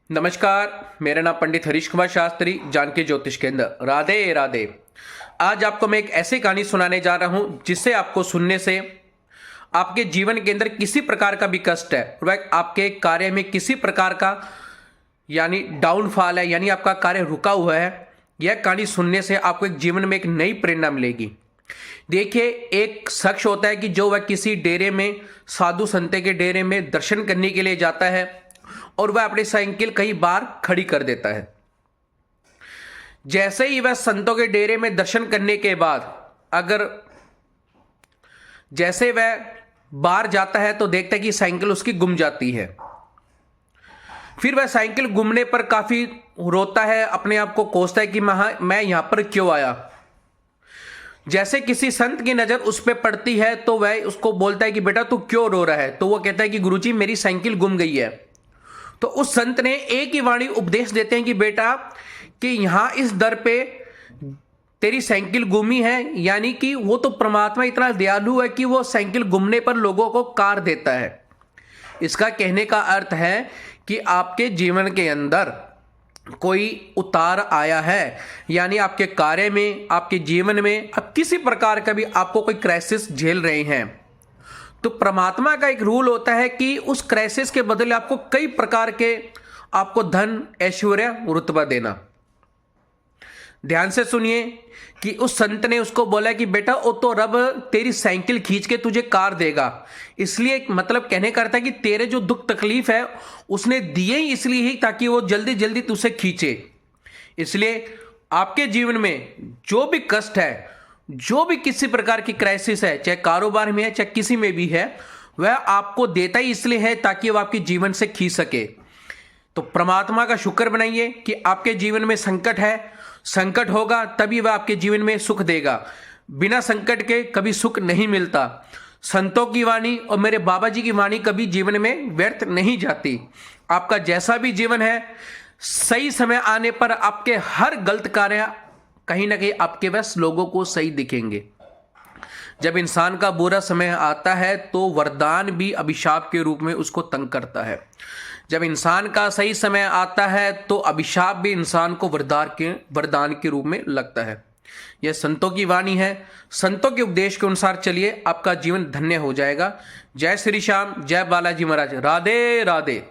नमस्कार। मेरा नाम पंडित हरीश कुमार शास्त्री, जानकी ज्योतिष केंद्र। राधे राधे। आज आपको मैं एक ऐसी कहानी सुनाने जा रहा हूं जिससे आपको सुनने से आपके जीवन के अंदर किसी प्रकार का भी कष्ट है, वह आपके कार्य में किसी प्रकार का यानी डाउनफॉल है, यानी आपका कार्य रुका हुआ है, यह कहानी सुनने से आपको एक जीवन में एक नई प्रेरणा मिलेगी। देखिए, एक शख्स होता है कि जो वह किसी डेरे में, साधु संत के डेरे में दर्शन करने के लिए जाता है और वह अपनी साइकिल कई बार खड़ी कर देता है। जैसे ही वह संतों के डेरे में दर्शन करने के बाद जैसे वह बाहर जाता है तो देखता है कि साइकिल उसकी गुम जाती है। फिर वह साइकिल गुमने पर काफी रोता है, अपने आप को कोसता है कि मैं यहां पर क्यों आया। जैसे किसी संत की नजर उस पर पड़ती है तो वह उसको बोलता है कि बेटा तू क्यों रो रहा है। तो वो कहता है कि गुरुजी मेरी साइकिल गुम गई है। तो उस संत ने एक ही वाणी उपदेश देते हैं कि बेटा कि यहां इस दर पे तेरी साइकिल गुमी है, यानी कि वो तो परमात्मा इतना दयालु है कि वो साइकिल गुमने पर लोगों को कार देता है। इसका कहने का अर्थ है कि आपके जीवन के अंदर कोई उतार आया है, यानी आपके कार्य में, आपके जीवन में अब किसी प्रकार का भी आपको कोई क्राइसिस झेल रहे हैं, तो परमात्मा का एक रूल होता है कि उस क्राइसिस के बदले आपको कई प्रकार के आपको धन, ऐश्वर्य, रुतबा देना। ध्यान से सुनिए कि उस संत ने उसको बोला कि बेटा वो तो रब तेरी साइकिल खींच के तुझे कार देगा। इसलिए मतलब कहने का अर्थ है कि तेरे जो दुख तकलीफ है उसने दिए ही इसलिए ही ताकि वो जल्दी जल्दी तुझसे खींचे। इसलिए आपके जीवन में जो भी कष्ट है, जो भी किसी प्रकार की क्राइसिस है, चाहे कारोबार में है चाहे किसी में भी है, वह आपको देता ही इसलिए है ताकि वह आपके जीवन से खींच सके। तो परमात्मा का शुक्र बनाइए कि आपके जीवन में संकट है, संकट होगा तभी वह आपके जीवन में सुख देगा। बिना संकट के कभी सुख नहीं मिलता। संतों की वाणी और मेरे बाबा जी की वाणी कभी जीवन में व्यर्थ नहीं जाती। आपका जैसा भी जीवन है, सही समय आने पर आपके हर गलत कार्य कहीं ना कहीं आपके बस लोगों को सही दिखेंगे। जब इंसान का बुरा समय आता है तो वरदान भी अभिशाप के रूप में उसको तंग करता है। जब इंसान का सही समय आता है तो अभिशाप भी इंसान को वरदान के रूप में लगता है। यह संतों की वाणी है। संतों के उपदेश के अनुसार चलिए, आपका जीवन धन्य हो जाएगा। जय श्री श्याम, जय बालाजी महाराज। राधे राधे।